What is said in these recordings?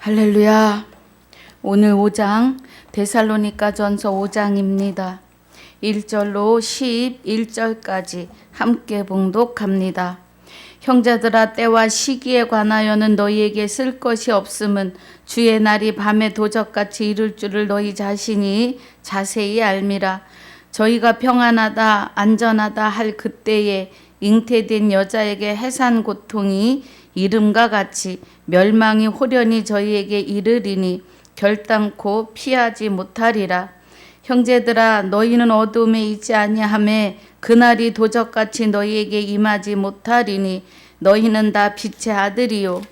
할렐루야. 오늘 5장 데살로니가전서 5장입니다. 1절로 11절까지 함께 봉독합니다. 형제들아, 때와 시기에 관하여는 너희에게 쓸 것이 없음은 주의 날이 밤에 도적같이 이를 줄을 너희 자신이 자세히 알미라. 저희가 평안하다 안전하다 할 그때에 잉태된 여자에게 해산 고통이 이름과 같이 멸망이 호련히 저희에게 이르리니 결단코 피하지 못하리라. 형제들아, 너희는 어두움에 있지 아니하매 그날이 도적같이 너희에게 임하지 못하리니 너희는 다 빛의 아들이요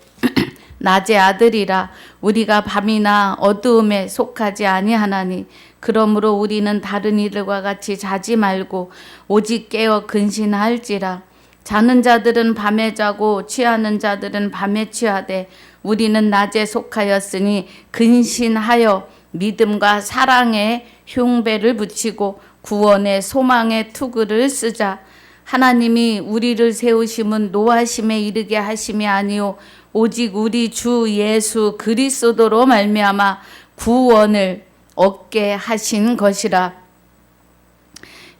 낮의 아들이라. 우리가 밤이나 어두움에 속하지 아니하나니 그러므로 우리는 다른 이들과 같이 자지 말고 오직 깨어 근신할지라. 자는 자들은 밤에 자고 취하는 자들은 밤에 취하되 우리는 낮에 속하였으니 근신하여 믿음과 사랑의 흉배를 붙이고 구원의 소망의 투구를 쓰자. 하나님이 우리를 세우심은 노하심에 이르게 하심이 아니요 오직 우리 주 예수 그리스도로 말미암아 구원을 얻게 하신 것이라.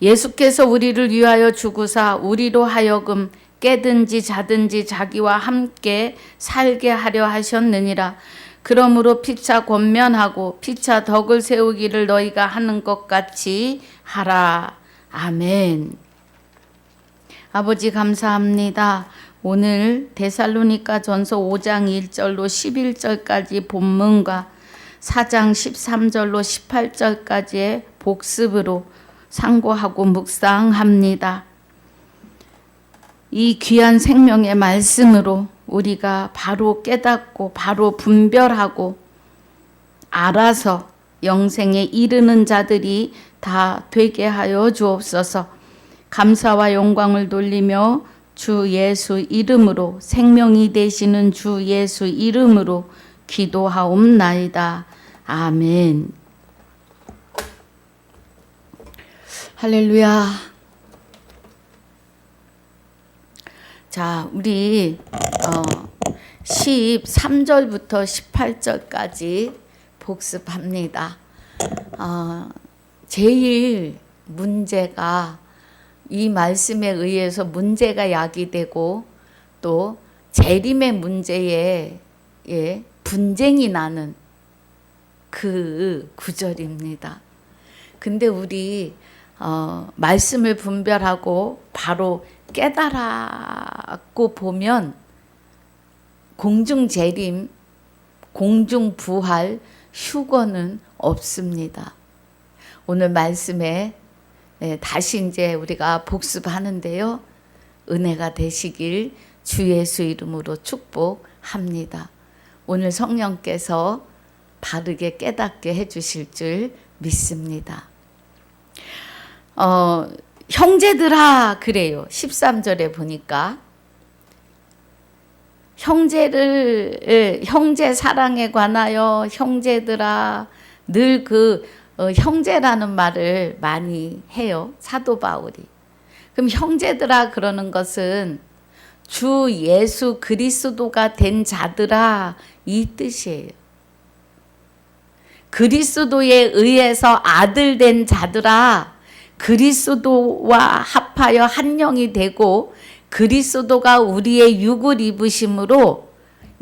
예수께서 우리를 위하여 죽으사 우리로 하여금 깨든지 자든지 자기와 함께 살게 하려 하셨느니라. 그러므로 피차 권면하고 피차 덕을 세우기를 너희가 하는 것 같이 하라. 아멘. 아버지 감사합니다. 오늘 데살로니가전서 5장 1절로 11절까지 본문과 4장 13절로 18절까지의 복습으로 상고하고 묵상합니다. 이 귀한 생명의 말씀으로 우리가 바로 깨닫고 바로 분별하고 알아서 영생에 이르는 자들이 다 되게 하여 주옵소서. 감사와 영광을 돌리며 주 예수 이름으로, 생명이 되시는 주 예수 이름으로 기도하옵나이다. 아멘. 할렐루야. 자, 우리 13절부터 18절까지 복습합니다. 제일 문제가 이 말씀에 의해서 문제가 야기되고 또 재림의 문제에 분쟁이 나는 그 구절입니다. 근데 우리 말씀을 분별하고 바로 깨달았고 보면 공중 재림, 공중 부활, 휴거는 없습니다. 오늘 말씀에 다시 이제 우리가 복습하는데요. 은혜가 되시길 주 예수 이름으로 축복합니다. 오늘 성령께서 바르게 깨닫게 해주실 줄 믿습니다. 형제들아 그래요. 13절에 보니까 형제 사랑에 관하여 형제들아, 늘 형제라는 말을 많이 해요. 사도 바울이. 그럼 형제들아 그러는 것은 주 예수 그리스도가 된 자들아 이 뜻이에요. 그리스도에 의해서 아들 된 자들아, 그리스도와 합하여 한 영이 되고 그리스도가 우리의 육을 입으심으로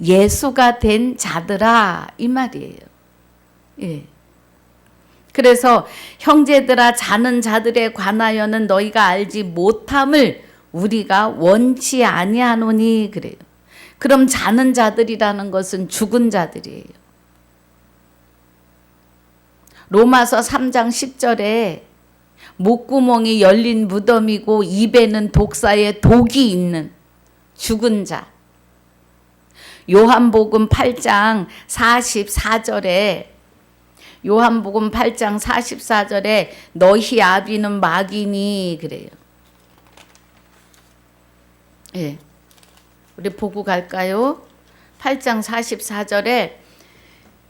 예수가 된 자들아 이 말이에요. 예. 그래서 형제들아, 자는 자들에 관하여는 너희가 알지 못함을 우리가 원치 아니하노니 그래요. 그럼 자는 자들이라는 것은 죽은 자들이에요. 로마서 3장 10절에 목구멍이 열린 무덤이고 입에는 독사의 독이 있는 죽은 자. 요한복음 8장 44절에 너희 아비는 마귀니 그래요. 예. 우리 보고 갈까요? 8장 44절에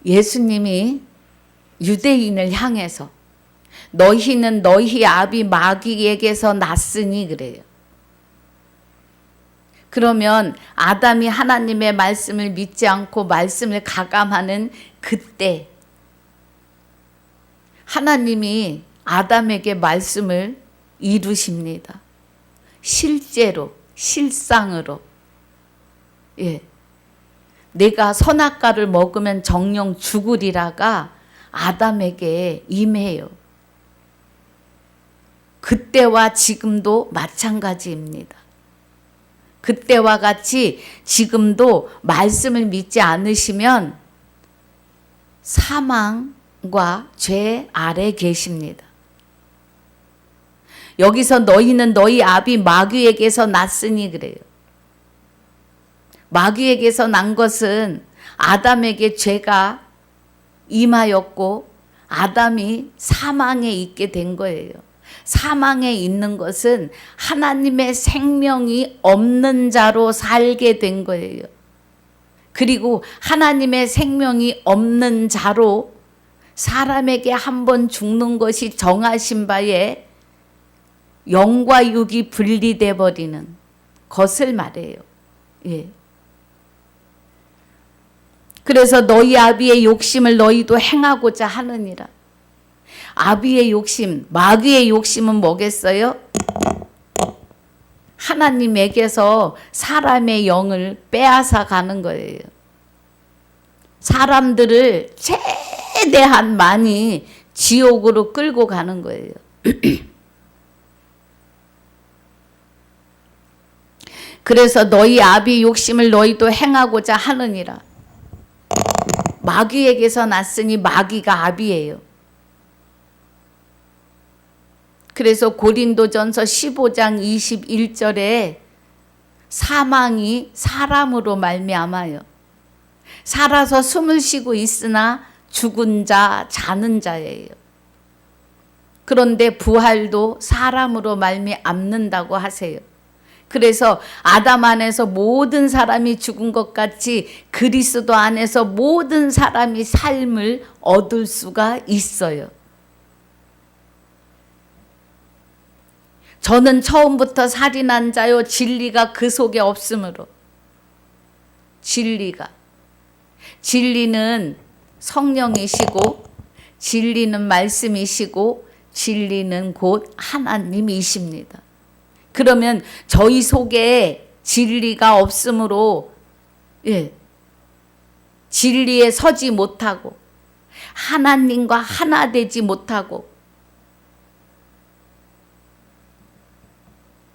예수님이 유대인을 향해서 너희는 너희 아비 마귀에게서 났으니 그래요. 그러면 아담이 하나님의 말씀을 믿지 않고 말씀을 가감하는 그때 하나님이 아담에게 말씀을 이루십니다. 실제로, 실상으로. 예. 내가 선악과를 먹으면 정령 죽으리라가 아담에게 임해요. 그때와 지금도 마찬가지입니다. 그때와 같이 지금도 말씀을 믿지 않으시면 사망과 죄 아래 계십니다. 여기서 너희는 너희 아비 마귀에게서 났으니 그래요. 마귀에게서 난 것은 아담에게 죄가 임하였고 아담이 사망에 있게 된 거예요. 사망에 있는 것은 하나님의 생명이 없는 자로 살게 된 거예요. 그리고 하나님의 생명이 없는 자로 사람에게 한 번 죽는 것이 정하신 바에 영과 육이 분리돼 버리는 것을 말해요. 예. 그래서 너희 아비의 욕심을 너희도 행하고자 하느니라. 아비의 욕심, 마귀의 욕심은 뭐겠어요? 하나님에게서 사람의 영을 빼앗아 가는 거예요. 사람들을 최대한 많이 지옥으로 끌고 가는 거예요. 그래서 너희 아비 욕심을 너희도 행하고자 하느니라. 마귀에게서 났으니 마귀가 아비예요. 그래서 고린도전서 15장 21절에 사망이 사람으로 말미암아요. 살아서 숨을 쉬고 있으나 죽은 자, 자는 자예요. 그런데 부활도 사람으로 말미암는다고 하세요. 그래서 아담 안에서 모든 사람이 죽은 것 같이 그리스도 안에서 모든 사람이 삶을 얻을 수가 있어요. 저는 처음부터 살인한 자요 진리가 그 속에 없으므로. 진리는 성령이시고 진리는 말씀이시고 진리는 곧 하나님이십니다. 그러면 저희 속에 진리가 없으므로 진리에 서지 못하고 하나님과 하나 되지 못하고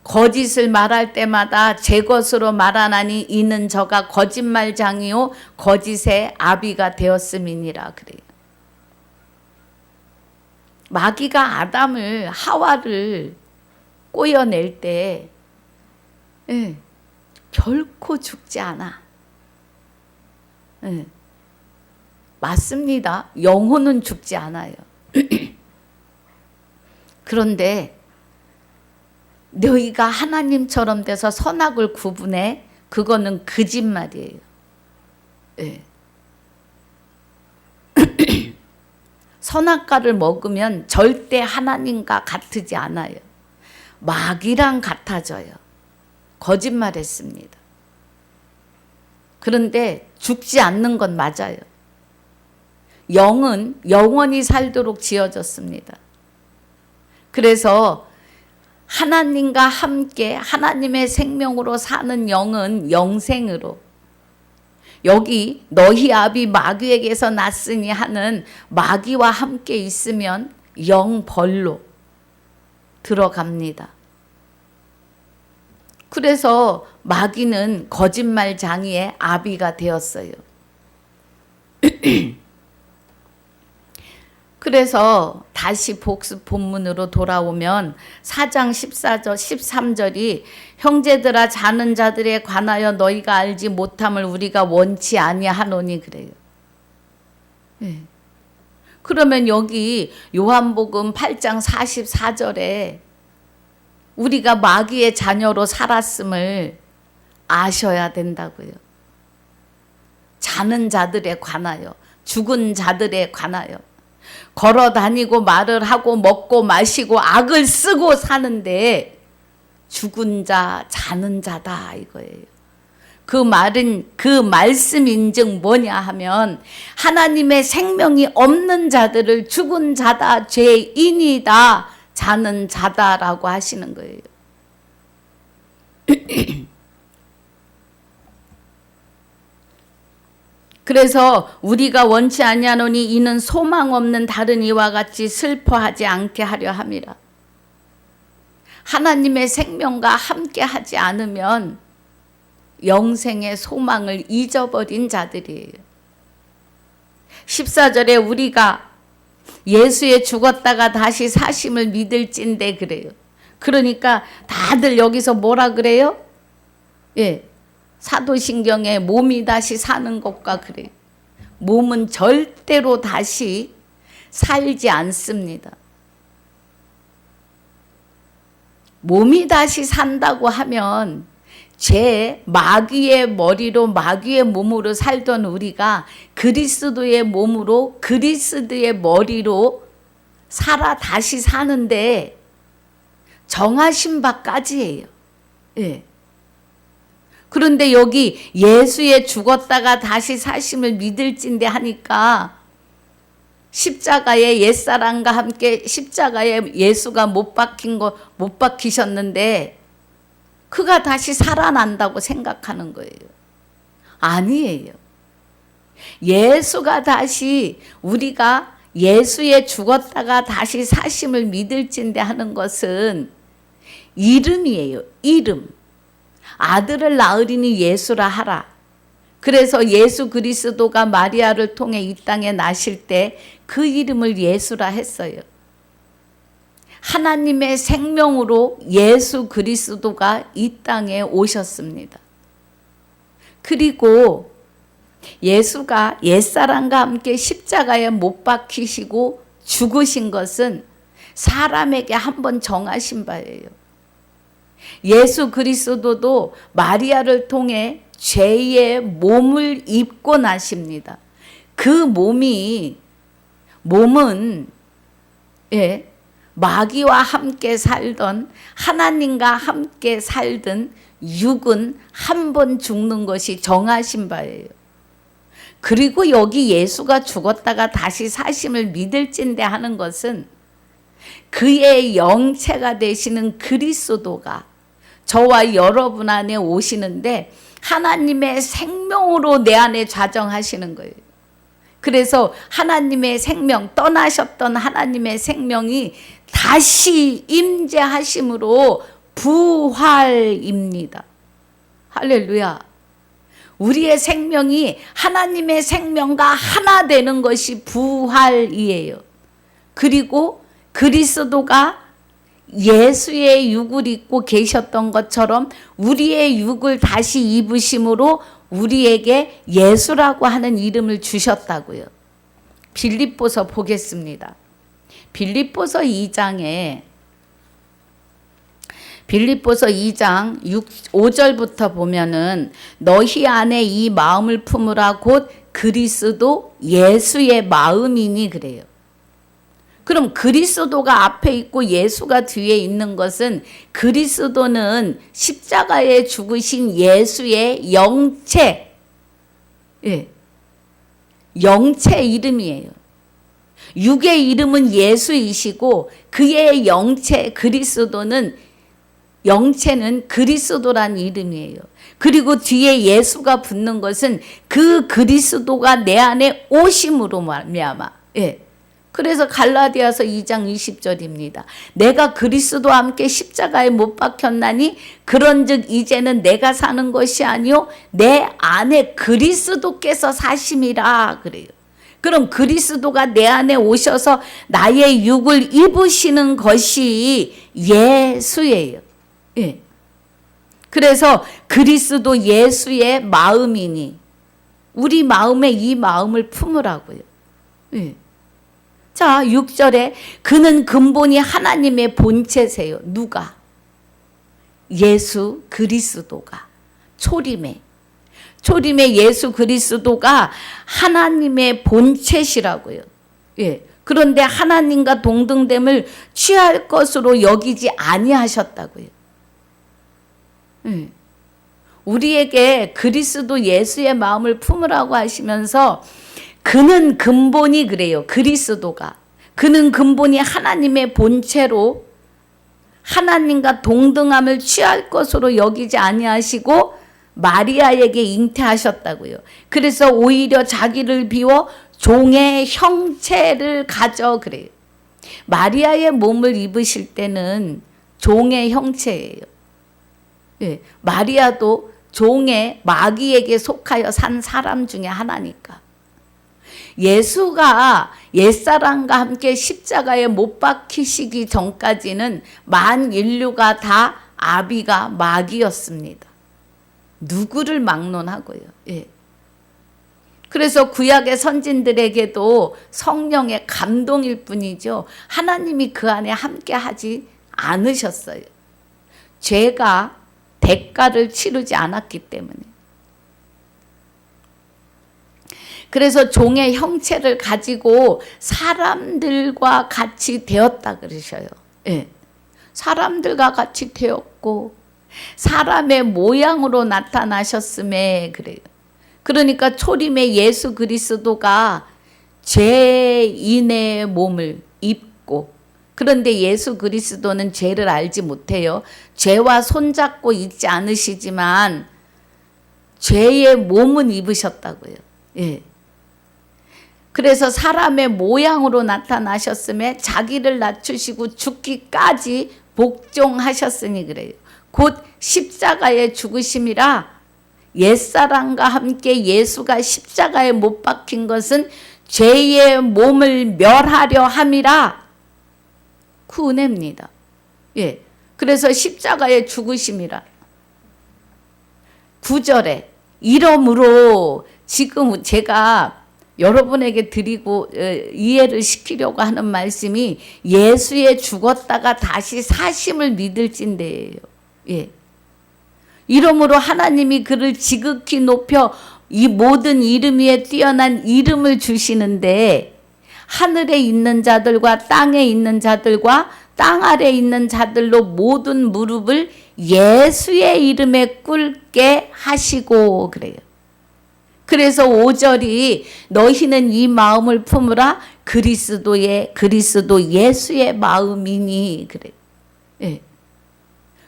거짓을 말할 때마다 제 것으로 말하나니 이는 저가 거짓말장이요 거짓의 아비가 되었음이니라 그래요. 마귀가 아담을 하와를 꼬여낼 때 결코 죽지 않아. 맞습니다. 영혼은 죽지 않아요. 그런데 너희가 하나님처럼 돼서 선악을 구분해, 그거는 거짓말이에요. 선악과를 먹으면 절대 하나님과 같지 않아요. 마귀랑 같아져요. 거짓말했습니다. 그런데 죽지 않는 건 맞아요. 영은 영원히 살도록 지어졌습니다. 그래서 하나님과 함께 하나님의 생명으로 사는 영은 영생으로, 여기 너희 아비 마귀에게서 났으니 하는 마귀와 함께 있으면 영벌로 들어갑니다. 그래서 마귀는 거짓말장이의 아비가 되었어요. 그래서 다시 복습 본문으로 돌아오면 4장 14절 13절이 형제들아 자는 자들에 관하여 너희가 알지 못함을 우리가 원치 아니하노니 그래요. 그러면 여기 요한복음 8장 44절에 우리가 마귀의 자녀로 살았음을 아셔야 된다고요. 자는 자들에 관하여, 죽은 자들에 관하여. 걸어 다니고 말을 하고 먹고 마시고 악을 쓰고 사는데 죽은 자, 자는 자다 이거예요. 그 말은 그 말씀인즉 뭐냐 하면 하나님의 생명이 없는 자들을 죽은 자다, 죄인이다, 자는 자다라고 하시는 거예요. 그래서 우리가 원치 아니하노니 이는 소망 없는 다른 이와 같이 슬퍼하지 않게 하려 함이라. 하나님의 생명과 함께 하지 않으면 영생의 소망을 잊어버린 자들이에요. 14절에 우리가 예수의 죽었다가 다시 사심을 믿을진데 그래요. 그러니까 다들 여기서 뭐라 그래요? 예, 사도신경에 몸이 다시 사는 것과 그래요. 몸은 절대로 다시 살지 않습니다. 몸이 다시 산다고 하면 죄, 마귀의 머리로 마귀의 몸으로 살던 우리가 그리스도의 몸으로 그리스도의 머리로 살아 다시 사는데 정하신 바까지예요. 예. 그런데 여기 예수의 죽었다가 다시 사심을 믿을진데 하니까 십자가에 옛사람과 함께 십자가에 예수가 못 박히셨는데 그가 다시 살아난다고 생각하는 거예요. 아니에요. 예수가 다시 우리가 예수의 죽었다가 다시 사심을 믿을진데 하는 것은 이름이에요. 이름. 아들을 낳으리니 예수라 하라. 그래서 예수 그리스도가 마리아를 통해 이 땅에 나실 때 그 이름을 예수라 했어요. 하나님의 생명으로 예수 그리스도가 이 땅에 오셨습니다. 그리고 예수가 옛사람과 함께 십자가에 못 박히시고 죽으신 것은 사람에게 한번 정하신 바예요. 예수 그리스도도 마리아를 통해 죄의 몸을 입고 나십니다. 그 몸은 예, 마귀와 함께 살던 하나님과 함께 살던 육은 한 번 죽는 것이 정하신 바예요. 그리고 여기 예수가 죽었다가 다시 사심을 믿을진데 하는 것은 그의 영체가 되시는 그리스도가 저와 여러분 안에 오시는데 하나님의 생명으로 내 안에 좌정하시는 거예요. 그래서 하나님의 생명, 떠나셨던 하나님의 생명이 다시 임재하심으로 부활입니다. 할렐루야. 우리의 생명이 하나님의 생명과 하나 되는 것이 부활이에요. 그리고 그리스도가 예수의 육을 입고 계셨던 것처럼 우리의 육을 다시 입으심으로 우리에게 예수라고 하는 이름을 주셨다고요. 빌립보서 보겠습니다. 빌립보서 2장 5절부터 보면은 너희 안에 이 마음을 품으라 곧 그리스도 예수의 마음이니 그래요. 그럼 그리스도가 앞에 있고 예수가 뒤에 있는 것은 그리스도는 십자가에 죽으신 예수의 영체, 예, 영체 이름이에요. 육의 이름은 예수이시고 그의 영체 그리스도는 영체는 그리스도란 이름이에요. 그리고 뒤에 예수가 붙는 것은 그 그리스도가 내 안에 오심으로 말미암아. 예. 그래서 갈라디아서 2장 20절입니다. 내가 그리스도와 함께 십자가에 못 박혔나니 그런즉 이제는 내가 사는 것이 아니요 내 안에 그리스도께서 사심이라 그래요. 그럼 그리스도가 내 안에 오셔서 나의 육을 입으시는 것이 예수예요. 예. 그래서 그리스도 예수의 마음이니 우리 마음에 이 마음을 품으라고요. 예. 자, 6절에 그는 근본이 하나님의 본체세요. 누가? 예수 그리스도가. 초림에 예수 그리스도가 하나님의 본체시라고요. 예. 그런데 하나님과 동등됨을 취할 것으로 여기지 아니하셨다고요. 예. 우리에게 그리스도 예수의 마음을 품으라고 하시면서 그는 근본이 그래요. 그리스도가. 그는 근본이 하나님의 본체로 하나님과 동등함을 취할 것으로 여기지 아니하시고 마리아에게 잉태하셨다고요. 그래서 오히려 자기를 비워 종의 형체를 가져 그래요. 마리아의 몸을 입으실 때는 종의 형체예요. 예, 마리아도 종의 마귀에게 속하여 산 사람 중에 하나니까. 예수가 옛사람과 함께 십자가에 못 박히시기 전까지는 만 인류가 다 아비가 마귀였습니다. 누구를 막론하고요. 예. 그래서 구약의 선진들에게도 성령의 감동일 뿐이죠. 하나님이 그 안에 함께 하지 않으셨어요. 죄가 대가를 치르지 않았기 때문에. 그래서 종의 형체를 가지고 사람들과 같이 되었다 그러셔요. 예. 사람들과 같이 되었고 사람의 모양으로 나타나셨음에 그래요. 그러니까 초림의 예수 그리스도가 죄인의 몸을 입고, 그런데 예수 그리스도는 죄를 알지 못해요. 죄와 손잡고 있지 않으시지만 죄의 몸은 입으셨다고요. 예. 그래서 사람의 모양으로 나타나셨음에 자기를 낮추시고 죽기까지 복종하셨으니 그래요. 곧 십자가의 죽으심이라. 옛사람과 함께 예수가 십자가에 못 박힌 것은 죄의 몸을 멸하려 함이라. 그 은혜입니다. 예. 그래서 십자가의 죽으심이라. 9절에 이러므로 지금 제가 여러분에게 드리고 이해를 시키려고 하는 말씀이 예수의 죽었다가 다시 사심을 믿을진대예요. 예. 이러므로 하나님이 그를 지극히 높여 이 모든 이름 위에 뛰어난 이름을 주시는데 하늘에 있는 자들과 땅에 있는 자들과 땅 아래 있는 자들로 모든 무릎을 예수의 이름에 꿇게 하시고 그래요. 그래서 5절이 너희는 이 마음을 품으라 그리스도 예수의 마음이니 그래요. 예.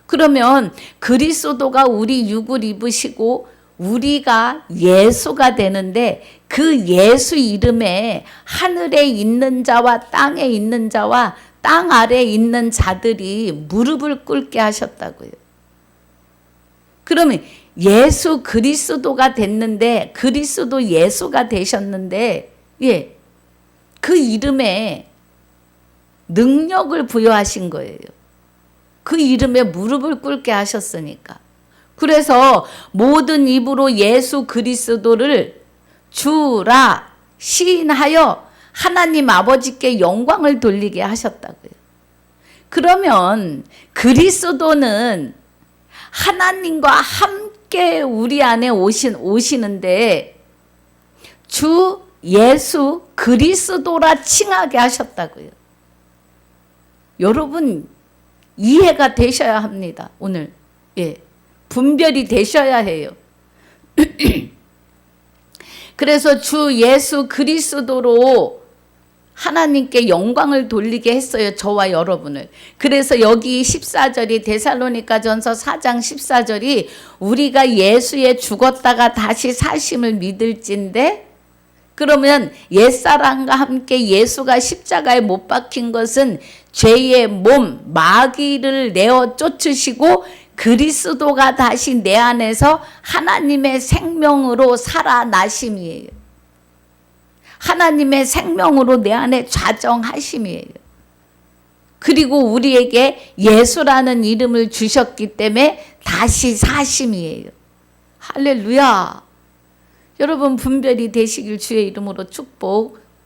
그러면 그리스도가 우리 육을 입으시고 우리가 예수가 되는데 그 예수 이름에 하늘에 있는 자와 땅에 있는 자와 땅 아래에 있는 자들이 무릎을 꿇게 하셨다고요. 그러면 예수 그리스도가 됐는데 그리스도 예수가 되셨는데 예, 그 이름에 능력을 부여하신 거예요. 그 이름에 무릎을 꿇게 하셨으니까. 그래서 모든 입으로 예수 그리스도를 주라 시인하여 하나님 아버지께 영광을 돌리게 하셨다고요. 그러면 그리스도는 하나님과 함께 우리 안에 오시는데 주 예수 그리스도라 칭하게 하셨다고요. 여러분 이해가 되셔야 합니다. 오늘 예, 분별이 되셔야 해요. 그래서 주 예수 그리스도로 하나님께 영광을 돌리게 했어요. 저와 여러분을. 그래서 여기 14절이 데살로니가전서 4장 14절이 우리가 예수에 죽었다가 다시 사심을 믿을진데 그러면 옛사람과 함께 예수가 십자가에 못 박힌 것은 죄의 몸 마귀를 내어 쫓으시고 그리스도가 다시 내 안에서 하나님의 생명으로 살아나심이에요. 하나님의 생명으로 내 안에 좌정하심이에요. 그리고 우리에게 예수라는 이름을 주셨기 때문에 다시 사심이에요. 할렐루야. 여러분 분별이 되시길 주의 이름으로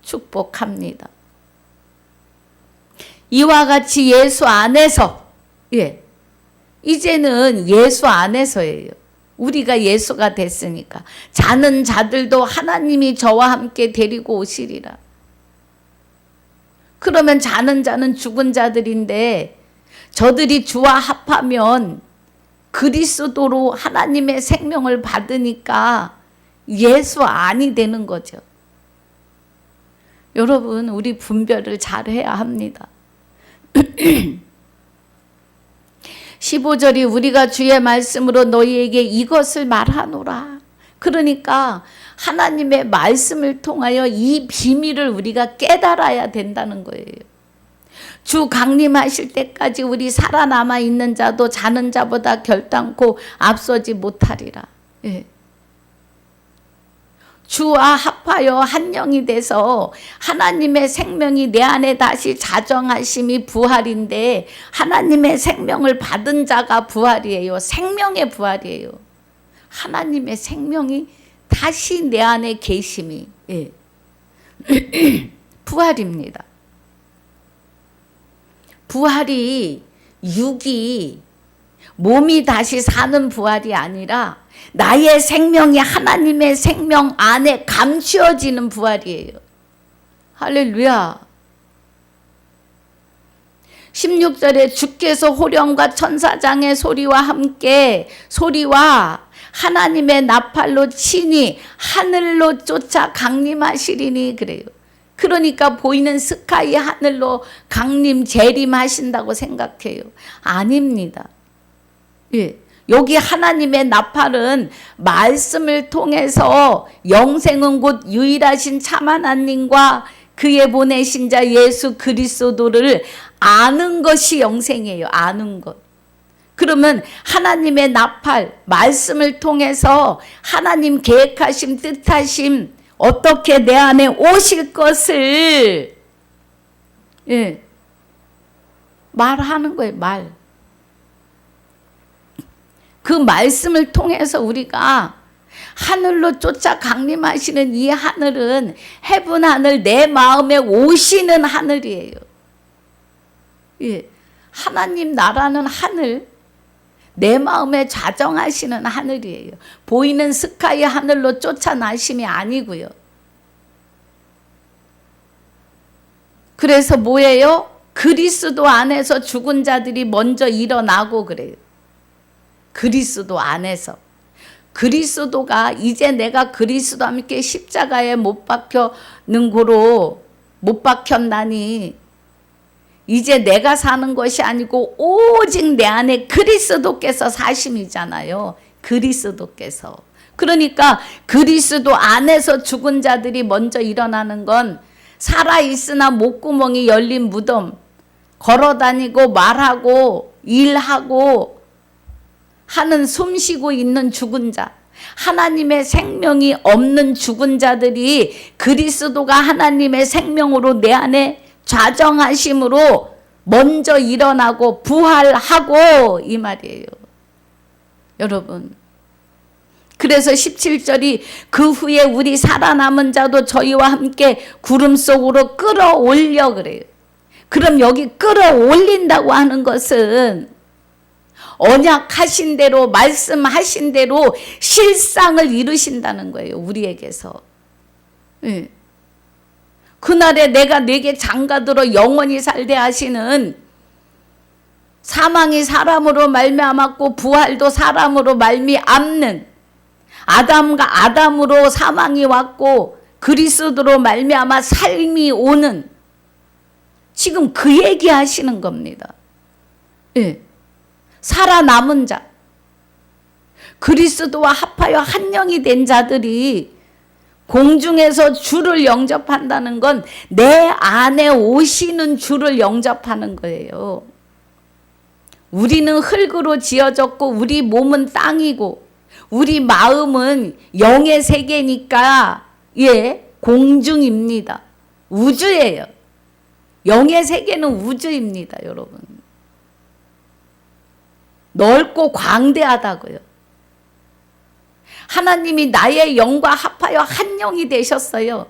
축복합니다. 이와 같이 예수 안에서 예, 이제는 예수 안에서예요. 우리가 예수가 됐으니까 자는 자들도 하나님이 저와 함께 데리고 오시리라. 그러면 자는 자는 죽은 자들인데 저들이 주와 합하면 그리스도로 하나님의 생명을 받으니까 예수 안이 되는 거죠. 여러분, 우리 분별을 잘 해야 합니다. 15절이 우리가 주의 말씀으로 너희에게 이것을 말하노라. 그러니까 하나님의 말씀을 통하여 이 비밀을 우리가 깨달아야 된다는 거예요. 주 강림하실 때까지 우리 살아남아 있는 자도 자는 자보다 결단코 앞서지 못하리라. 예. 주와 합하여 한 영이 돼서 하나님의 생명이 내 안에 다시 자정하심이 부활인데, 하나님의 생명을 받은 자가 부활이에요. 생명의 부활이에요. 하나님의 생명이 다시 내 안에 계심이, 예. 부활입니다. 부활이 육이, 몸이 다시 사는 부활이 아니라 나의 생명이 하나님의 생명 안에 감추어지는 부활이에요. 할렐루야. 16절에 주께서 호령과 천사장의 소리와 함께 소리와 하나님의 나팔로 친히 하늘로 쫓아 강림하시리니 그래요. 그러니까 보이는 스카이 하늘로 강림 재림하신다고 생각해요. 아닙니다. 예. 여기 하나님의 나팔은 말씀을 통해서 영생은 곧 유일하신 참 하나님과 그의 보내신 자 예수 그리스도를 아는 것이 영생이에요. 아는 것. 그러면 하나님의 나팔, 말씀을 통해서 하나님 계획하심, 뜻하심, 어떻게 내 안에 오실 것을, 예, 말하는 거예요. 말. 그 말씀을 통해서 우리가 하늘로 쫓아 강림하시는 이 하늘은 헤븐 하늘, 내 마음에 오시는 하늘이에요. 예, 하나님 나라는 하늘, 내 마음에 좌정하시는 하늘이에요. 보이는 스카이 하늘로 쫓아나심이 아니고요. 그래서 뭐예요? 그리스도 안에서 죽은 자들이 먼저 일어나고 그래요. 그리스도 안에서. 그리스도가 이제 내가 그리스도와 함께 십자가에 못 박혀는 고로 못 박혔나니 이제 내가 사는 것이 아니고 오직 내 안에 그리스도께서 사심이잖아요. 그리스도께서. 그러니까 그리스도 안에서 죽은 자들이 먼저 일어나는 건 살아있으나 목구멍이 열린 무덤, 걸어다니고 말하고 일하고 하는 숨쉬고 있는 죽은 자, 하나님의 생명이 없는 죽은 자들이 그리스도가 하나님의 생명으로 내 안에 좌정하심으로 먼저 일어나고 부활하고 이 말이에요. 여러분. 그래서 17절이 그 후에 우리 살아남은 자도 저희와 함께 구름 속으로 끌어올려 그래요. 그럼 여기 끌어올린다고 하는 것은 언약하신 대로 말씀하신 대로 실상을 이루신다는 거예요. 우리에게서. 예. 그날에 내가 내게 장가들어 영원히 살게 하시는 사망이 사람으로 말미암았고 부활도 사람으로 말미암는 아담과 아담으로 사망이 왔고 그리스도로 말미암아 삶이 오는 지금 그 얘기하시는 겁니다. 예. 살아남은 자, 그리스도와 합하여 한 영이 된 자들이 공중에서 주를 영접한다는 건 내 안에 오시는 주를 영접하는 거예요. 우리는 흙으로 지어졌고 우리 몸은 땅이고 우리 마음은 영의 세계니까 예, 공중입니다. 우주예요. 영의 세계는 우주입니다, 여러분. 넓고 광대하다고요. 하나님이 나의 영과 합하여 한 영이 되셨어요.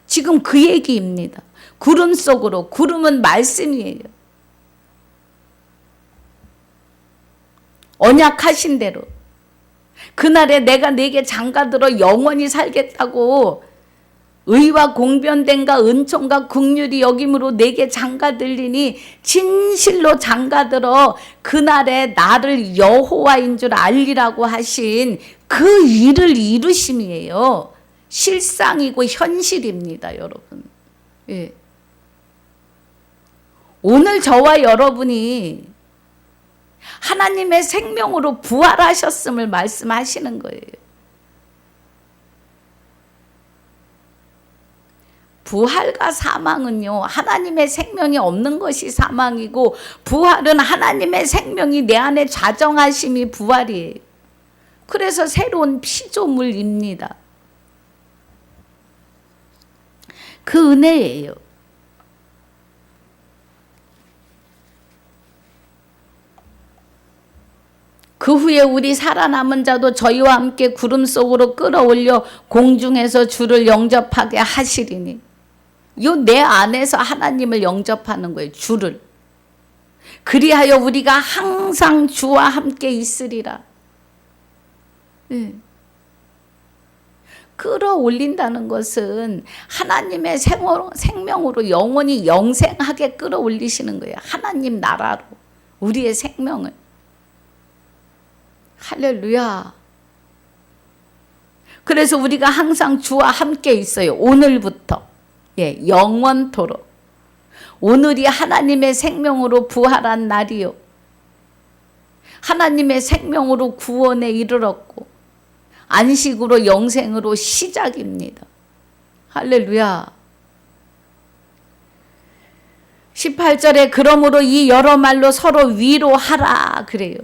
지금 그 얘기입니다. 구름 속으로, 구름은 말씀이에요. 언약하신 대로 그날에 내가 내게 장가들어 영원히 살겠다고 의와 공변됨과 은총과 긍휼이 여김으로 내게 장가들리니 진실로 장가들어 그날에 나를 여호와인 줄 알리라고 하신 그 일을 이루심이에요. 실상이고 현실입니다, 여러분. 예. 오늘 저와 여러분이 하나님의 생명으로 부활하셨음을 말씀하시는 거예요. 부활과 사망은요, 하나님의 생명이 없는 것이 사망이고, 부활은 하나님의 생명이 내 안에 좌정하심이 부활이에요. 그래서 새로운 피조물입니다. 그 은혜예요. 그 후에 우리 살아남은 자도 저희와 함께 구름 속으로 끌어올려 공중에서 주를 영접하게 하시리니. 요 내 안에서 하나님을 영접하는 거예요. 주를. 그리하여 우리가 항상 주와 함께 있으리라. 네. 끌어올린다는 것은 하나님의 생명으로 영원히 영생하게 끌어올리시는 거예요. 하나님 나라로 우리의 생명을. 할렐루야. 그래서 우리가 항상 주와 함께 있어요. 오늘부터. 예, 영원토록. 오늘이 하나님의 생명으로 부활한 날이요. 하나님의 생명으로 구원에 이르렀고 안식으로 영생으로 시작입니다. 할렐루야. 18절에 그러므로 이 여러 말로 서로 위로하라 그래요.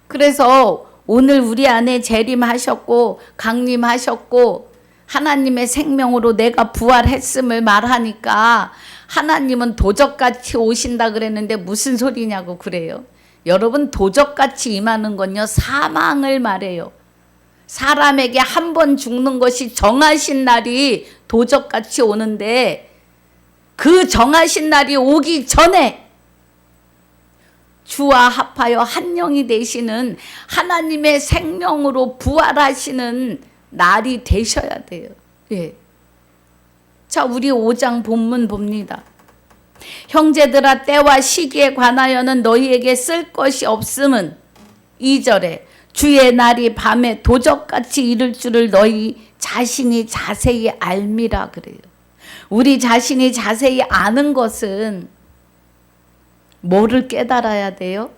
그래서 오늘 우리 안에 재림하셨고 강림하셨고 하나님의 생명으로 내가 부활했음을 말하니까 하나님은 도적같이 오신다 그랬는데 무슨 소리냐고 그래요. 여러분, 도적같이 임하는 건요, 사망을 말해요. 사람에게 한 번 죽는 것이 정하신 날이 도적같이 오는데 그 정하신 날이 오기 전에 주와 합하여 한 영이 되시는 하나님의 생명으로 부활하시는 날이 되셔야 돼요. 예. 자, 우리 5장 본문 봅니다. 형제들아, 때와 시기에 관하여는 너희에게 쓸 것이 없음은 2절에 주의 날이 밤에 도적같이 이를 줄을 너희 자신이 자세히 알미라 그래요. 우리 자신이 자세히 아는 것은 뭐를 깨달아야 돼요?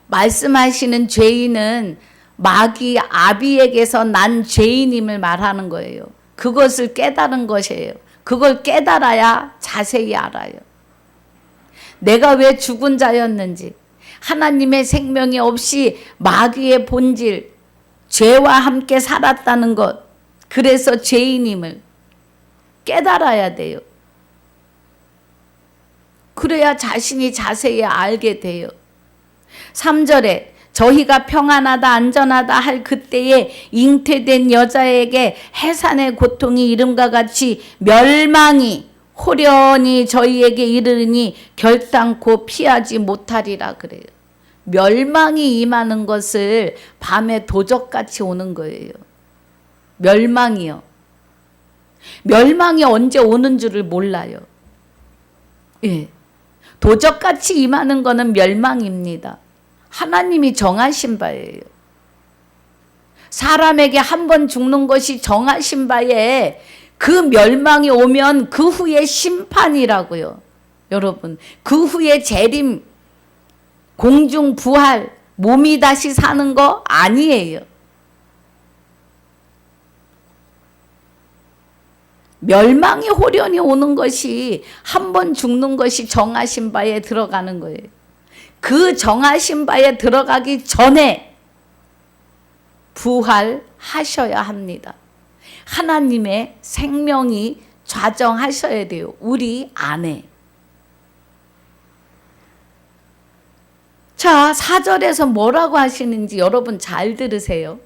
말씀하시는 죄인은 마귀 아비에게서 난 죄인임을 말하는 거예요. 그것을 깨달은 것이에요. 그걸 깨달아야 자세히 알아요. 내가 왜 죽은 자였는지, 하나님의 생명이 없이 마귀의 본질, 죄와 함께 살았다는 것, 그래서 죄인임을 깨달아야 돼요. 그래야 자신이 자세히 알게 돼요. 3절에 저희가 평안하다 안전하다 할 그때에 잉태된 여자에게 해산의 고통이 이름과 같이 멸망이 호련히 저희에게 이르니 결단코 피하지 못하리라 그래요. 멸망이 임하는 것을 밤에 도적같이 오는 거예요. 멸망이요. 멸망이 언제 오는 줄을 몰라요. 예. 도적같이 임하는 것은 멸망입니다. 하나님이 정하신 바예요. 사람에게 한 번 죽는 것이 정하신 바에 그 멸망이 오면 그 후에 심판이라고요. 여러분, 그 후에 재림, 공중 부활, 몸이 다시 사는 거 아니에요. 멸망이 호련히 오는 것이 한 번 죽는 것이 정하신 바에 들어가는 거예요. 그 정하신 바에 들어가기 전에 부활하셔야 합니다. 하나님의 생명이 좌정하셔야 돼요. 우리 안에. 자, 4절에서 뭐라고 하시는지 여러분 잘 들으세요.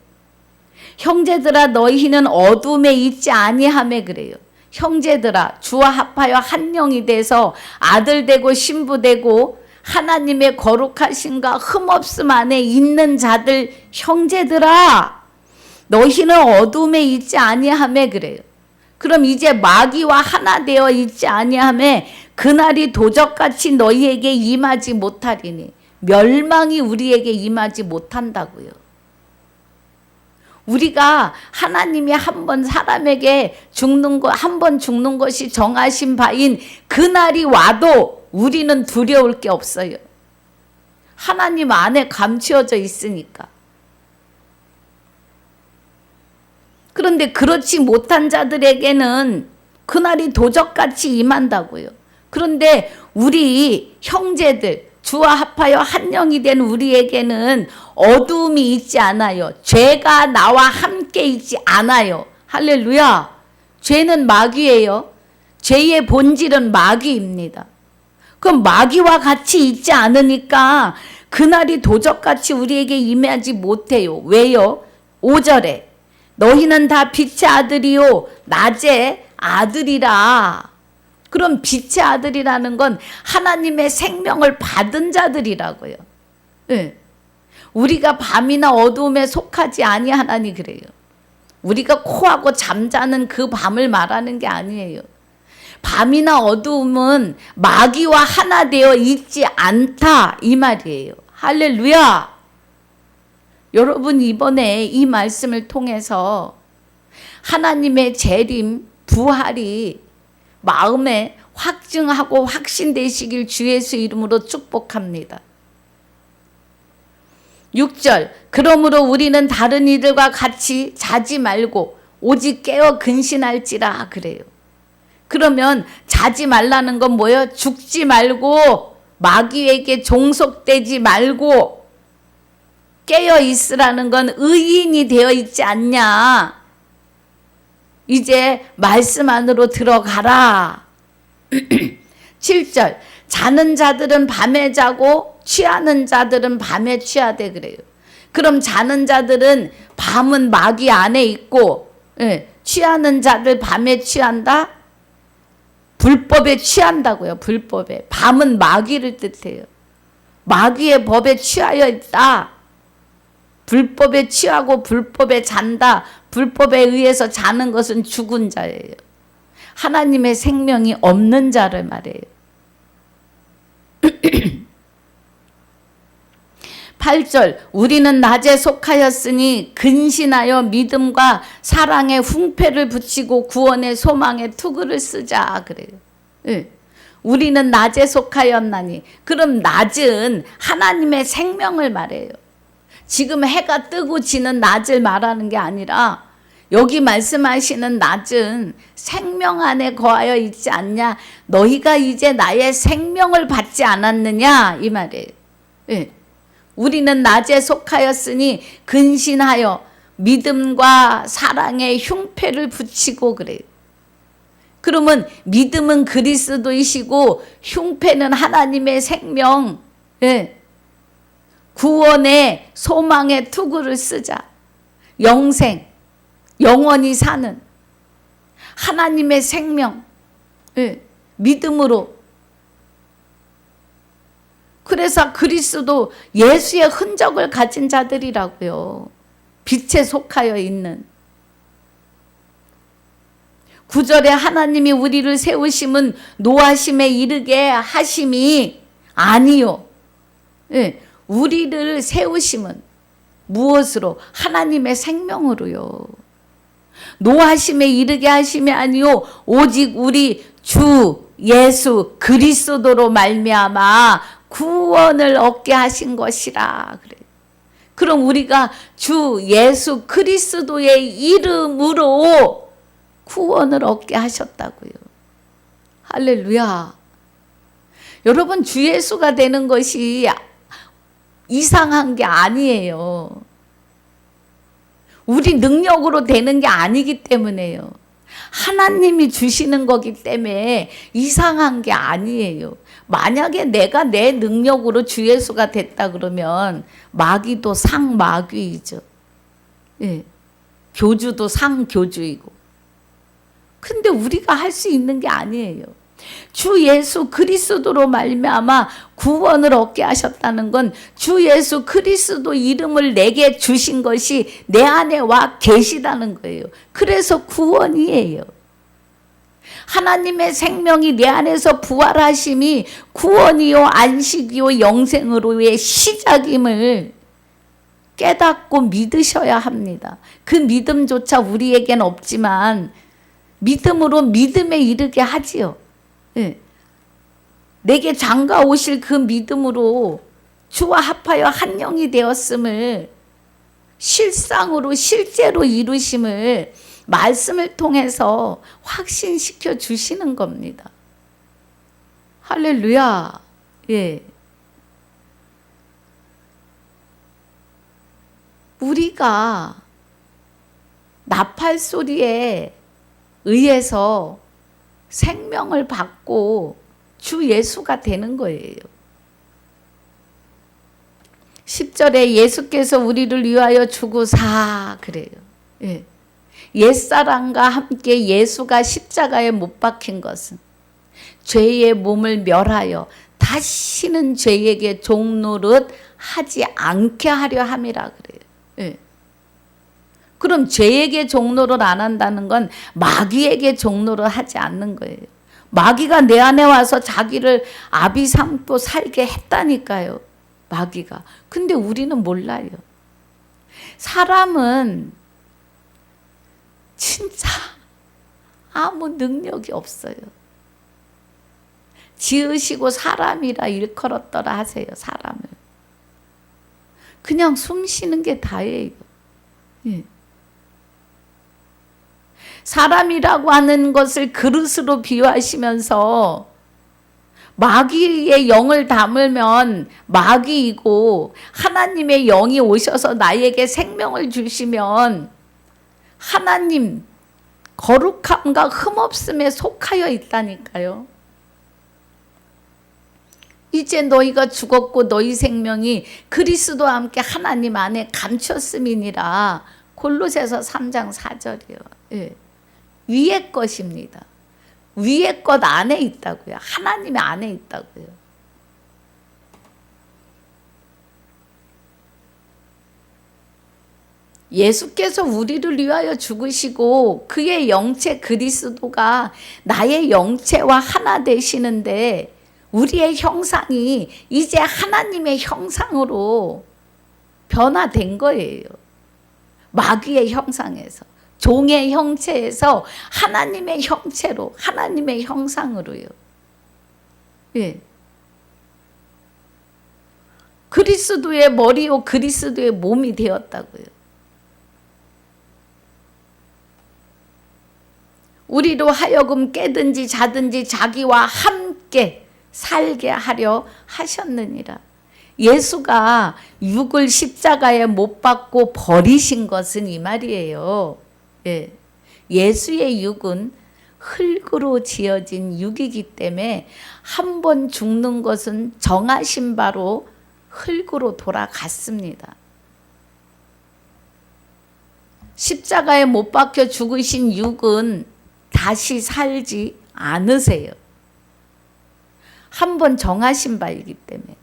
형제들아, 너희는 어둠에 있지 아니하매 그래요. 형제들아, 주와 합하여 한 영이 돼서 아들 되고 신부 되고 하나님의 거룩하심과 흠없음 안에 있는 자들 형제들아, 너희는 어둠에 있지 아니하매 그래요. 그럼 이제 마귀와 하나 되어 있지 아니하매 그날이 도적같이 너희에게 임하지 못하리니. 멸망이 우리에게 임하지 못한다고요. 우리가 하나님이 한 번 사람에게 한 번 죽는 것이 정하신 바인 그날이 와도 우리는 두려울 게 없어요. 하나님 안에 감추어져 있으니까. 그런데 그렇지 못한 자들에게는 그날이 도적같이 임한다고요. 그런데 우리 형제들, 주와 합하여 한 영이 된 우리에게는 어두움이 있지 않아요. 죄가 나와 함께 있지 않아요. 할렐루야. 죄는 마귀예요. 죄의 본질은 마귀입니다. 그럼 마귀와 같이 있지 않으니까 그날이 도적같이 우리에게 임하지 못해요. 왜요? 5절에 너희는 다 빛의 아들이요 낮의 아들이라. 그럼 빛의 아들이라는 건 하나님의 생명을 받은 자들이라고요. 네. 우리가 밤이나 어두움에 속하지 아니하나니 그래요. 우리가 코하고 잠자는 그 밤을 말하는 게 아니에요. 밤이나 어두움은 마귀와 하나 되어 있지 않다 이 말이에요. 할렐루야. 여러분 이번에 이 말씀을 통해서 하나님의 재림, 부활이 마음에 확증하고 확신되시길 주 예수 이름으로 축복합니다. 6절 그러므로 우리는 다른 이들과 같이 자지 말고 오직 깨어 근신할지라 그래요. 그러면 자지 말라는 건 뭐예요? 죽지 말고 마귀에게 종속되지 말고 깨어 있으라는 건 의인이 되어 있지 않냐. 이제 말씀 안으로 들어가라. 7절 자는 자들은 밤에 자고 취하는 자들은 밤에 취하되 그래요. 그럼 자는 자들은 밤은 마귀 안에 있고 취하는 자들 밤에 취한다? 불법에 취한다고요. 불법에. 밤은 마귀를 뜻해요. 마귀의 법에 취하여 있다. 불법에 취하고 불법에 잔다. 불법에 의해서 자는 것은 죽은 자예요. 하나님의 생명이 없는 자를 말해요. 8절 우리는 낮에 속하였으니 근신하여 믿음과 사랑의 훈패를 붙이고 구원의 소망의 투구를 쓰자 그래요. 네. 우리는 낮에 속하였나니. 그럼 낮은 하나님의 생명을 말해요. 지금 해가 뜨고 지는 낮을 말하는 게 아니라 여기 말씀하시는 낮은 생명 안에 거하여 있지 않냐. 너희가 이제 나의 생명을 받지 않았느냐 이 말이에요. 네. 우리는 낮에 속하였으니 근신하여 믿음과 사랑의 흉패를 붙이고 그래요. 그러면 믿음은 그리스도이시고 흉패는 하나님의 생명, 구원의 소망의 투구를 쓰자. 영생, 영원히 사는 하나님의 생명, 믿음으로. 그래서 그리스도 예수의 흔적을 가진 자들이라고요. 빛에 속하여 있는. 9절에 하나님이 우리를 세우심은 노하심에 이르게 하심이 아니요. 우리를 세우심은 무엇으로? 하나님의 생명으로요. 노하심에 이르게 하심이 아니요 오직 우리 주 예수 그리스도로 말미암아 구원을 얻게 하신 것이라 그래. 그럼 우리가 주 예수 그리스도의 이름으로 구원을 얻게 하셨다고요. 할렐루야. 여러분 주 예수가 되는 것이 이상한 게 아니에요. 우리 능력으로 되는 게 아니기 때문에요. 하나님이 주시는 거기 때문에 이상한 게 아니에요. 만약에 내가 내 능력으로 주 예수가 됐다 그러면 마귀도 상마귀이죠. 교주도 상교주이고. 근데 우리가 할 수 있는 게 아니에요. 주 예수 그리스도로 말미암아 구원을 얻게 하셨다는 건 주 예수 그리스도 이름을 내게 주신 것이 내 안에 와 계시다는 거예요. 그래서 구원이에요. 하나님의 생명이 내 안에서 부활하심이 구원이요 안식이요 영생으로의 시작임을 깨닫고 믿으셔야 합니다. 그 믿음조차 우리에겐 없지만 믿음으로 믿음에 이르게 하지요. 네. 내게 장가 오실 그 믿음으로 주와 합하여 한 영이 되었음을 실상으로 실제로 이루심을 말씀을 통해서 확신시켜 주시는 겁니다. 할렐루야. 예. 우리가 나팔 소리에 의해서 생명을 받고 주 예수가 되는 거예요. 10절에 예수께서 우리를 위하여 죽으사 그래요. 예. 옛사람과 함께 예수가 십자가에 못 박힌 것은 죄의 몸을 멸하여 다시는 죄에게 종노릇 하지 않게 하려 함이라 그래요. 예. 그럼 죄에게 종노릇 안 한다는 건 마귀에게 종노릇 하지 않는 거예요. 마귀가 내 안에 와서 자기를 아비 삼고 살게 했다니까요. 마귀가. 근데 우리는 몰라요. 사람은 진짜 아무 능력이 없어요. 지으시고 사람이라 일컬었더라 하세요. 사람을. 그냥 숨 쉬는 게 다예요. 예. 사람이라고 하는 것을 그릇으로 비유하시면서 마귀의 영을 담으면 마귀이고 하나님의 영이 오셔서 나에게 생명을 주시면 하나님 거룩함과 흠없음에 속하여 있다니까요. 이제 너희가 죽었고 너희 생명이 그리스도와 함께 하나님 안에 감췄음이니라. 골로새서 3장 4절이요. 예. 위의 것입니다. 위의 것 안에 있다고요. 하나님 안에 있다고요. 예수께서 우리를 위하여 죽으시고 그의 영체 그리스도가 나의 영체와 하나 되시는데 우리의 형상이 이제 하나님의 형상으로 변화된 거예요. 마귀의 형상에서. 종의 형체에서 하나님의 형체로, 하나님의 형상으로요. 예. 그리스도의 머리요, 그리스도의 몸이 되었다고요. 우리로 하여금 깨든지 자든지 자기와 함께 살게 하려 하셨느니라. 예수가 육을 십자가에 못 박고 버리신 것은 이 말이에요. 예. 예수의 육은 흙으로 지어진 육이기 때문에 한 번 죽는 것은 정하신 바로 흙으로 돌아갔습니다. 십자가에 못 박혀 죽으신 육은 다시 살지 않으세요. 한 번 정하신 바이기 때문에.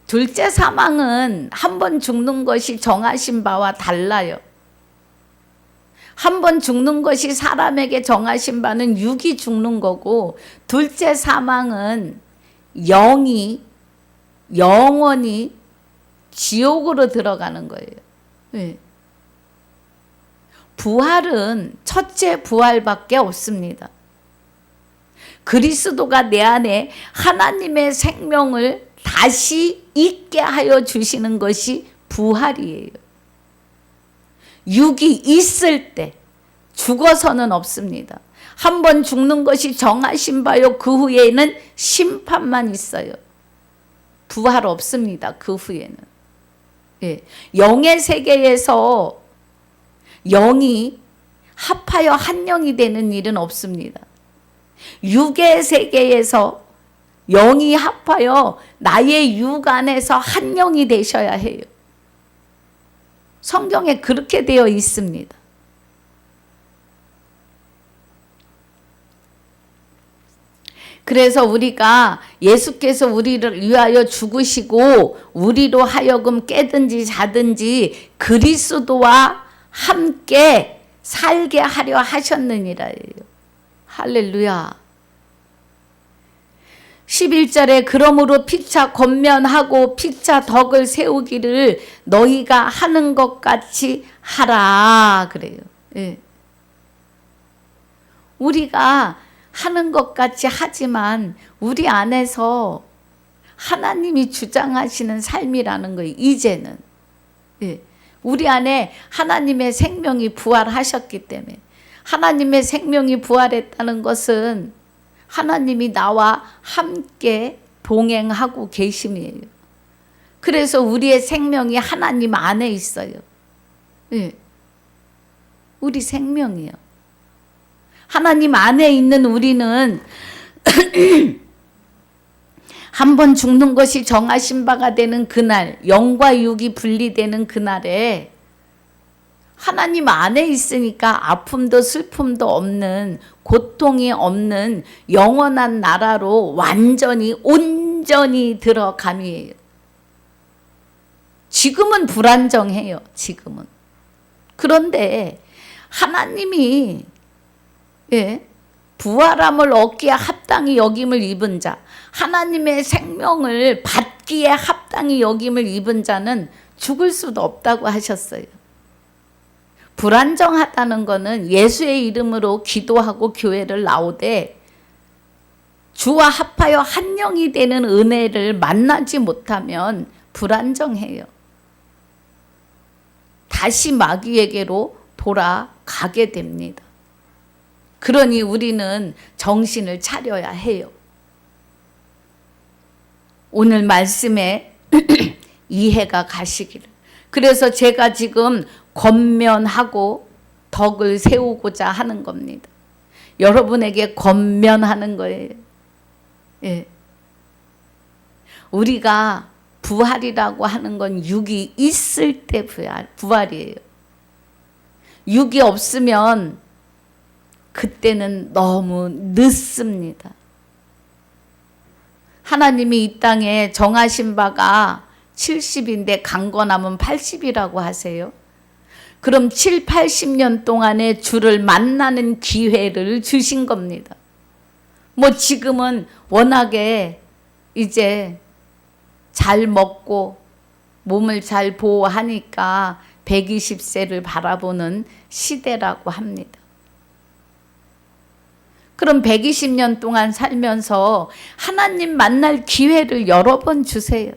둘째 사망은 한 번 죽는 것이 정하신 바와 달라요. 한 번 죽는 것이 사람에게 정하신 바는 육이 죽는 거고, 둘째 사망은 영원히 지옥으로 들어가는 거예요. 네. 부활은 첫째 부활밖에 없습니다. 그리스도가 내 안에 하나님의 생명을 다시 있게 하여 주시는 것이 부활이에요. 육이 있을 때 죽어서는 없습니다. 한 번 죽는 것이 정하신 바요. 그 후에는 심판만 있어요. 부활 없습니다. 그 후에는. 예. 영의 세계에서 영이 합하여 한 영이 되는 일은 없습니다. 육의 세계에서 영이 합하여 나의 육 안에서 한 영이 되셔야 해요. 성경에 그렇게 되어 있습니다. 그래서 우리가 예수께서 우리를 위하여 죽으시고 우리로 하여금 깨든지 자든지 그리스도와 함께 살게 하려 하셨느니라예요. 할렐루야. 11절에 그러므로 피차 권면하고 피차 덕을 세우기를 너희가 하는 것 같이 하라 그래요. 예. 우리가 하는 것 같이 하지만 우리 안에서 하나님이 주장하시는 삶이라는 거예요. 이제는. 예. 우리 안에 하나님의 생명이 부활하셨기 때문에 하나님의 생명이 부활했다는 것은 하나님이 나와 함께 동행하고 계심이에요. 그래서 우리의 생명이 하나님 안에 있어요. 예. 우리 생명이요. 하나님 안에 있는 우리는 한 번 죽는 것이 정하신 바가 되는 그날, 영과 육이 분리되는 그날에 하나님 안에 있으니까 아픔도 슬픔도 없는, 고통이 없는 영원한 나라로 완전히 온전히 들어감이에요. 지금은 불안정해요. 지금은. 그런데 하나님이 부활함을 얻기에 합당히 여김을 입은 자, 하나님의 생명을 받기에 합당히 여김을 입은 자는 죽을 수도 없다고 하셨어요. 불안정하다는 것은 예수의 이름으로 기도하고 교회를 나오되 주와 합하여 한 영이 되는 은혜를 만나지 못하면 불안정해요. 다시 마귀에게로 돌아가게 됩니다. 그러니 우리는 정신을 차려야 해요. 오늘 말씀에 이해가 가시기를. 그래서 제가 지금 권면하고 덕을 세우고자 하는 겁니다. 여러분에게 권면하는 거예요. 예. 우리가 부활이라고 하는 건 육이 있을 때 부활이에요. 육이 없으면 그때는 너무 늦습니다. 하나님이 이 땅에 정하신 바가 70인데 강건함은 80이라고 하세요. 그럼 7, 80년 동안에 주를 만나는 기회를 주신 겁니다. 뭐 지금은 워낙에 이제 잘 먹고 몸을 잘 보호하니까 120세를 바라보는 시대라고 합니다. 그럼 120년 동안 살면서 하나님 만날 기회를 여러 번 주세요.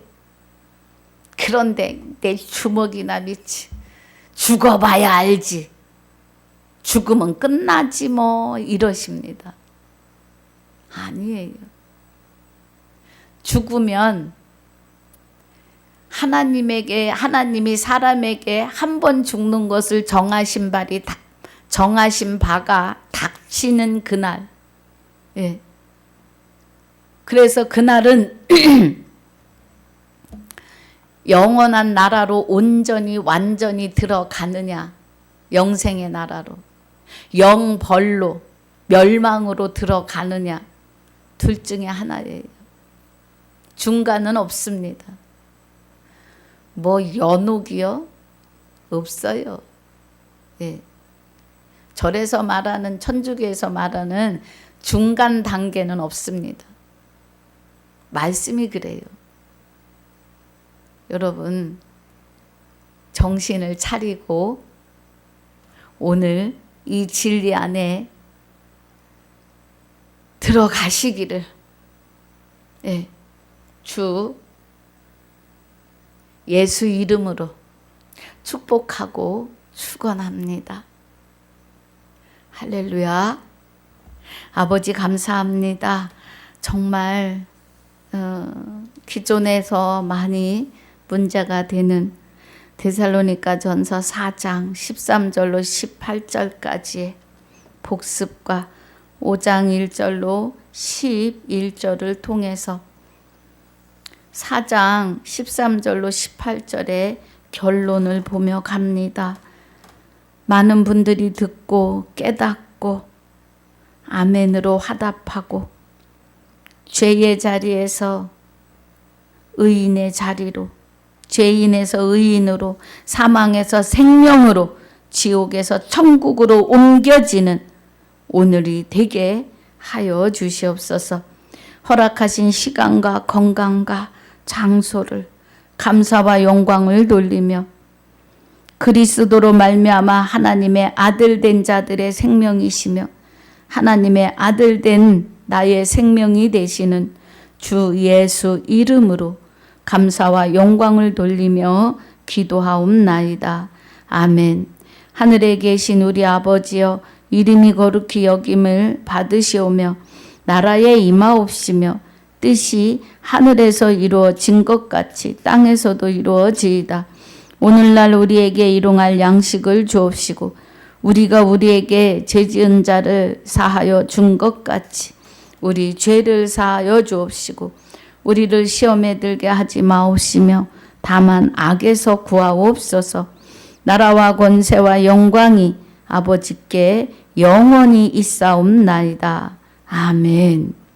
그런데 내 주먹이나 믿지. 죽어봐야 알지. 죽으면 끝나지 뭐 이러십니다. 아니에요. 죽으면 하나님이 사람에게 한 번 죽는 것을 정하신 바가 닥치는 그날. 예. 그래서 그날은 영원한 나라로 온전히 완전히 들어가느냐, 영생의 나라로, 영벌로, 멸망으로 들어가느냐, 둘 중에 하나예요. 중간은 없습니다. 뭐 연옥이요? 없어요. 예. 절에서 말하는, 천주교에서 말하는 중간 단계는 없습니다. 말씀이 그래요. 여러분, 정신을 차리고 오늘 이 진리 안에 들어가시기를 주 예수 이름으로 축복하고 축원합니다. 할렐루야. 아버지 감사합니다. 정말 기존에서 많이 문제가 되는 데살로니가 전서 4장 13절로 18절까지의 복습과 5장 1절로 11절을 통해서 4장 13절로 18절의 결론을 보며 갑니다. 많은 분들이 듣고 깨닫고 아멘으로 화답하고 죄의 자리에서 의인의 자리로, 죄인에서 의인으로, 사망에서 생명으로, 지옥에서 천국으로 옮겨지는 오늘이 되게 하여 주시옵소서. 허락하신 시간과 건강과 장소를 감사와 영광을 돌리며 그리스도로 말미암아 하나님의 아들 된 자들의 생명이시며 하나님의 아들 된 나의 생명이 되시는 주 예수 이름으로 감사와 영광을 돌리며 기도하옵나이다. 아멘. 하늘에 계신 우리 아버지여, 이름이 거룩히 여김을 받으시오며 나라에 임하옵시며 뜻이 하늘에서 이루어진 것 같이 땅에서도 이루어지이다. 오늘날 우리에게 일용할 양식을 주옵시고 우리가 우리에게 죄지은 자를 사하여 준 것 같이 우리 죄를 사하여 주옵시고 우리를 시험에 들게 하지 마옵시며 다만 악에서 구하옵소서. 나라와 권세와 영광이 아버지께 영원히 있사옵나이다. 아멘.